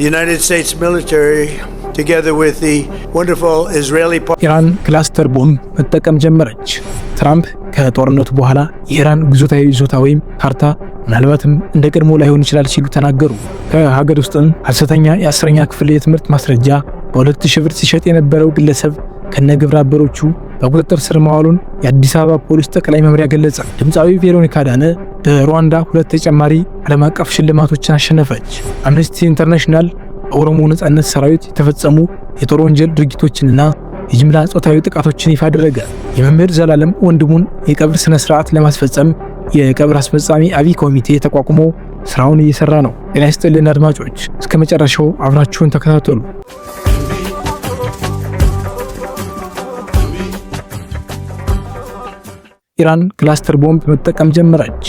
The United States military, together with the wonderful Israeli ኢራን ክላስተር ቦምብ መጠቀም ጀመረች። ትራምፕ ከጦርነቱ በኋላ የኢራን ግዛታዊ ይዞታ ወይም ካርታ ምናልባትም እንደ ቀድሞ ላይሆን ይችላል ሲሉ ተናገሩ። ከሀገር ውስጥም ሐሰተኛ የ10ኛ ክፍል የትምህርት ማስረጃ በ2000 ብር ሲሸጥ የነበረው ግለሰብ ከነግብረ አበሮቹ በቁጥጥር ስር መዋሉን የአዲስ አበባ ፖሊስ ጠቅላይ መምሪያ ገለጸ። ድምፃዊ ቬሮኒካ አዳነ በሩዋንዳ 2 ተጨማሪ ዓለም አቀፍ ሽልማቶችን አሸነፈች። አምነስቲ ኢንተርናሽናል በኦሮሞ ነጻነት ሰራዊት የተፈጸሙ የጦር ወንጀል ድርጊቶችንና የጅምላ ጾታዊ ጥቃቶችን ይፋ አደረገ። የመምህር ዘላለም ወንድሙን የቀብር ስነ ስርዓት ለማስፈጸም የቀብር አስፈጻሚ አብይ ኮሚቴ ተቋቁሞ ስራውን እየሰራ ነው። ጤና ይስጥልን አድማጮች፣ እስከ መጨረሻው አብራችሁን ተከታተሉ። ኢራን ክላስተር ቦምብ መጠቀም ጀመረች።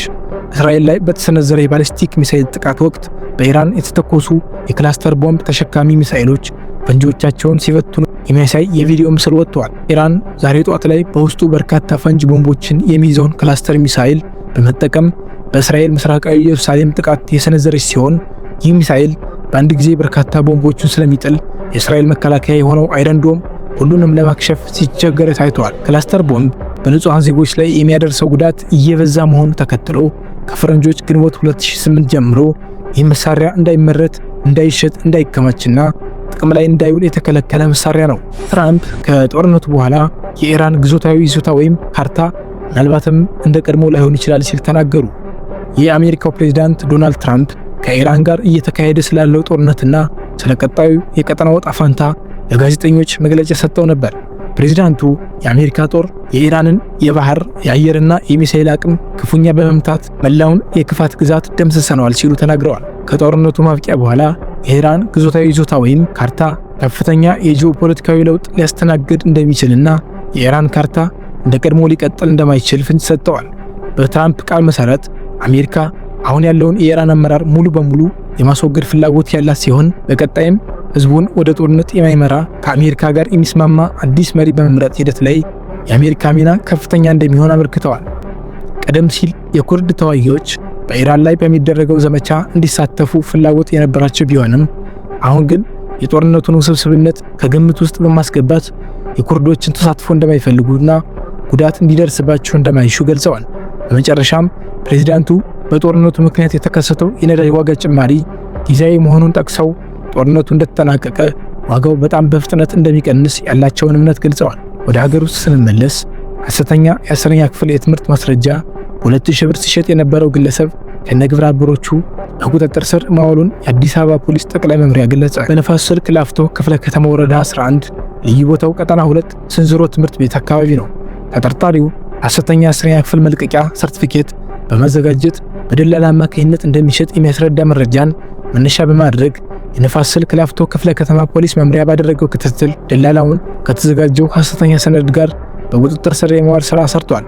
እስራኤል ላይ በተሰነዘረ የባሊስቲክ ሚሳኤል ጥቃት ወቅት በኢራን የተተኮሱ የክላስተር ቦምብ ተሸካሚ ሚሳኤሎች ፈንጂዎቻቸውን ሲበትኑ የሚያሳይ የቪዲዮ ምስል ወጥቷል። ኢራን ዛሬ ጧት ላይ በውስጡ በርካታ ፈንጂ ቦምቦችን የሚይዘውን ክላስተር ሚሳኤል በመጠቀም በእስራኤል ምስራቃዊ ኢየሩሳሌም ጥቃት የሰነዘረች ሲሆን ይህ ሚሳኤል በአንድ ጊዜ በርካታ ቦምቦችን ስለሚጥል የእስራኤል መከላከያ የሆነው አይረን ዶም ሁሉንም ለማክሸፍ ሲቸገር ታይቷል። ክላስተር ቦምብ በንጹሃን ዜጎች ላይ የሚያደርሰው ጉዳት እየበዛ መሆኑ ተከትሎ ከፈረንጆች ግንቦት 2008 ጀምሮ ይህ መሳሪያ እንዳይመረት፣ እንዳይሸጥ፣ እንዳይከማችና ጥቅም ላይ እንዳይውል የተከለከለ መሳሪያ ነው። ትራምፕ ከጦርነቱ በኋላ የኢራን ግዛታዊ ይዞታ ወይም ካርታ ምናልባትም እንደ ቀድሞ ላይሆን ይችላል ሲል ተናገሩ። የአሜሪካው ፕሬዝዳንት ዶናልድ ትራምፕ ከኢራን ጋር እየተካሄደ ስላለው ጦርነትና ስለ ቀጣዩ የቀጠናው ዕጣ ፈንታ ለጋዜጠኞች መግለጫ ሰጥተው ነበር። ፕሬዝዳንቱ የአሜሪካ ጦር የኢራንን የባህር የአየርና የሚሳኤል አቅም ክፉኛ በመምታት መላውን የክፋት ግዛት ደምስሰነዋል ሲሉ ተናግረዋል። ከጦርነቱ ማብቂያ በኋላ የኢራን ግዛታዊ ይዞታ ወይም ካርታ ከፍተኛ የጂኦፖለቲካዊ ለውጥ ሊያስተናግድ እንደሚችልና የኢራን ካርታ እንደ ቀድሞ ሊቀጥል እንደማይችል ፍንጭ ሰጥተዋል። በትራምፕ ቃል መሰረት አሜሪካ አሁን ያለውን የኢራን አመራር ሙሉ በሙሉ የማስወገድ ፍላጎት ያላት ሲሆን በቀጣይም ህዝቡን ወደ ጦርነት የማይመራ ከአሜሪካ ጋር የሚስማማ አዲስ መሪ በመምረጥ ሂደት ላይ የአሜሪካ ሚና ከፍተኛ እንደሚሆን አመልክተዋል። ቀደም ሲል የኩርድ ተዋጊዎች በኢራን ላይ በሚደረገው ዘመቻ እንዲሳተፉ ፍላጎት የነበራቸው ቢሆንም አሁን ግን የጦርነቱን ውስብስብነት ከግምት ውስጥ በማስገባት የኩርዶችን ተሳትፎ እንደማይፈልጉና ጉዳት እንዲደርስባቸው እንደማይሹ ገልጸዋል። በመጨረሻም ፕሬዝዳንቱ በጦርነቱ ምክንያት የተከሰተው የነዳጅ ዋጋ ጭማሪ ጊዜያዊ መሆኑን ጠቅሰው ጦርነቱ እንደተጠናቀቀ ዋጋው በጣም በፍጥነት እንደሚቀንስ ያላቸውን እምነት ገልጸዋል። ወደ ሀገር ውስጥ ስንመለስ ሐሰተኛ የ10ኛ ክፍል የትምህርት ማስረጃ በ2000 ብር ሲሸጥ የነበረው ግለሰብ ከነግብረ አበሮቹ በቁጥጥር ስር መዋሉን የአዲስ አበባ ፖሊስ ጠቅላይ መምሪያ ገለጸ። በነፋስ ስልክ ላፍቶ ክፍለ ከተማ ወረዳ 11 ልዩ ቦታው ቀጠና 2 ስንዝሮ ትምህርት ቤት አካባቢ ነው። ተጠርጣሪው ሐሰተኛ 10ኛ ክፍል መልቀቂያ ሰርቲፊኬት በማዘጋጀት በደላላ አማካኝነት እንደሚሸጥ የሚያስረዳ መረጃን መነሻ በማድረግ የነፋስ ስልክ ላፍቶ ክፍለ ከተማ ፖሊስ መምሪያ ባደረገው ክትትል ደላላውን ከተዘጋጀው ሐሰተኛ ሰነድ ጋር በቁጥጥር ስር የመዋል ስራ ሰርቷል።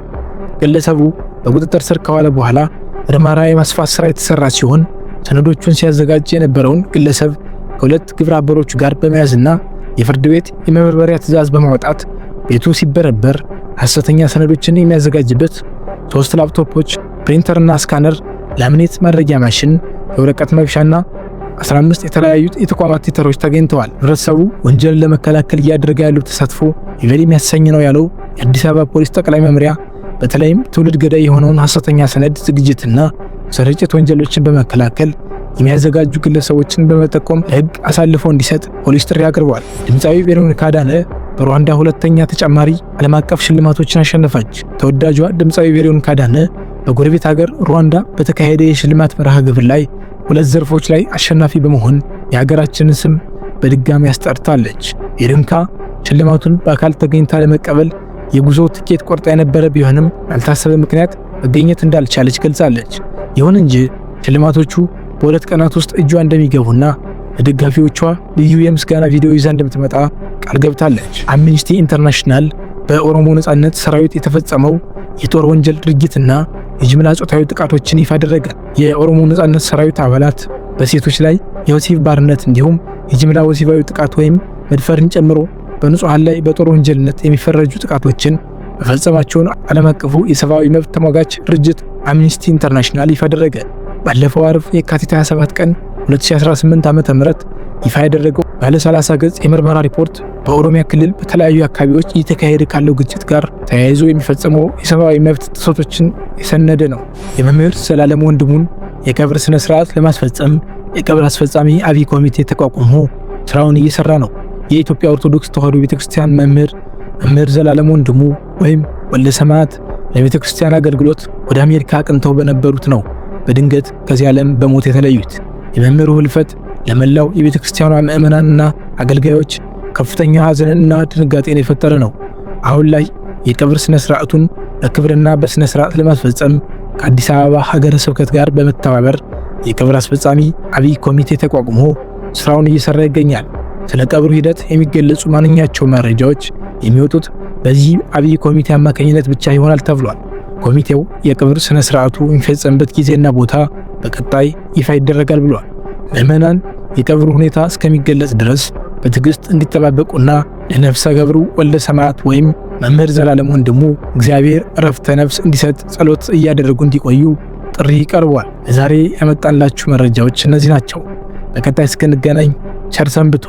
ግለሰቡ በቁጥጥር ስር ከዋለ በኋላ ምርመራ የማስፋት ስራ የተሰራ ሲሆን ሰነዶቹን ሲያዘጋጅ የነበረውን ግለሰብ ከሁለት ግብረ አበሮቹ ጋር በመያዝና የፍርድ ቤት የመበርበሪያ ትዕዛዝ በማውጣት ቤቱ ሲበረበር ሐሰተኛ ሰነዶችን የሚያዘጋጅበት 3 ላፕቶፖች፣ ፕሪንተርና ስካነር፣ ላሚኔት ማድረጊያ ማሽን፣ የወረቀት መብሻና 15 የተለያዩ የተቋማት ቲተሮች ተገኝተዋል። ህብረተሰቡ ወንጀልን ለመከላከል እያደረገ ያለው ተሳትፎ ይበል የሚያሰኝ ነው ያለው የአዲስ አበባ ፖሊስ ጠቅላይ መምሪያ በተለይም ትውልድ ገዳይ የሆነውን ሐሰተኛ ሰነድ ዝግጅትና ስርጭት ወንጀሎችን በመከላከል የሚያዘጋጁ ግለሰቦችን በመጠቆም ለህግ አሳልፎ እንዲሰጥ ፖሊስ ጥሪ አቅርቧል። ድምፃዊ ቬሮኒካ አዳነ በሩዋንዳ 2ኛ ተጨማሪ ዓለም አቀፍ ሽልማቶችን አሸነፈች። ተወዳጇ ድምፃዊ ቬሮኒካ አዳነ በጎረቤት ሀገር ሩዋንዳ በተካሄደ የሽልማት መርሃ ግብር ላይ 2 ዘርፎች ላይ አሸናፊ በመሆን የሀገራችንን ስም በድጋሚ አስጠርታለች። ቬሮኒካ ሽልማቱን በአካል ተገኝታ ለመቀበል የጉዞ ትኬት ቆርጣ የነበረ ቢሆንም ያልታሰበ ምክንያት መገኘት እንዳልቻለች ገልጻለች። ይሁን እንጂ ሽልማቶቹ በ2 ቀናት ውስጥ እጇ እንደሚገቡና ለደጋፊዎቿ ልዩ የምስጋና ቪዲዮ ይዛ እንደምትመጣ ቃል ገብታለች። አምነስቲ ኢንተርናሽናል በኦሮሞ ነጻነት ሰራዊት የተፈጸመው የጦር ወንጀል ድርጊትና የጅምላ ጾታዊ ጥቃቶችን ይፋ አደረገ። የኦሮሞ ነጻነት ሰራዊት አባላት በሴቶች ላይ የወሲብ ባርነት እንዲሁም የጅምላ ወሲባዊ ጥቃት ወይም መድፈርን ጨምሮ በንጹሃን ላይ በጦር ወንጀልነት የሚፈረጁ ጥቃቶችን መፈጸማቸውን ዓለም አቀፉ የሰብአዊ መብት ተሟጋች ድርጅት አምነስቲ ኢንተርናሽናል ይፋ አደረገ። ባለፈው አርብ የካቲት 27 ቀን 2018 ዓ.ም ይፋ ያደረገው ባለ 30 ገጽ የምርመራ ሪፖርት በኦሮሚያ ክልል በተለያዩ አካባቢዎች እየተካሄደ ካለው ግጭት ጋር ተያይዞ የሚፈጸሙ የሰብአዊ መብት ጥሰቶችን የሰነደ ነው። የመምህር ዘላለም ወንድሙን የቀብር ስነ ስርዓት ለማስፈጸም የቀብር አስፈጻሚ አብይ ኮሚቴ ተቋቁሞ ስራውን እየሰራ ነው። የኢትዮጵያ ኦርቶዶክስ ተዋሕዶ ቤተክርስቲያን መምህር ዘላለም ወንድሙ ወይም ወልደ ሰማዕት ለቤተክርስቲያን አገልግሎት ወደ አሜሪካ አቅንተው በነበሩት ነው በድንገት ከዚህ ዓለም በሞት የተለዩት። የመምህሩ ህልፈት ለመላው የቤተክርስቲያኗ ምዕመናንና አገልጋዮች ከፍተኛ ሐዘንና ድንጋጤን የፈጠረ ነው። አሁን ላይ የቀብር ስነ ስርዓቱን በክብርና በስነ ስርዓት ለማስፈጸም ከአዲስ አበባ ሀገረ ስብከት ጋር በመተባበር የቀብር አስፈጻሚ አብይ ኮሚቴ ተቋቁሞ ስራውን እየሰራ ይገኛል። ስለ ቀብሩ ሂደት የሚገለጹ ማንኛቸው መረጃዎች የሚወጡት በዚህ አብይ ኮሚቴ አማካኝነት ብቻ ይሆናል ተብሏል። ኮሚቴው የቀብር ስነ ስርዓቱ የሚፈጸምበት ጊዜና ቦታ በቀጣይ ይፋ ይደረጋል ብሏል። ምዕመናን የቀብሩ ሁኔታ እስከሚገለጽ ድረስ በትዕግስት እንዲጠባበቁና ለነፍሰ ገብሩ ወልደ ሰማዕት ወይም መምህር ዘላለም ወንድሙ እግዚአብሔር ዕረፍተ ነፍስ እንዲሰጥ ጸሎት እያደረጉ እንዲቆዩ ጥሪ ቀርቧል። ለዛሬ ያመጣላችሁ መረጃዎች እነዚህ ናቸው። በቀጣይ እስክንገናኝ ቸር ሰንብቱ።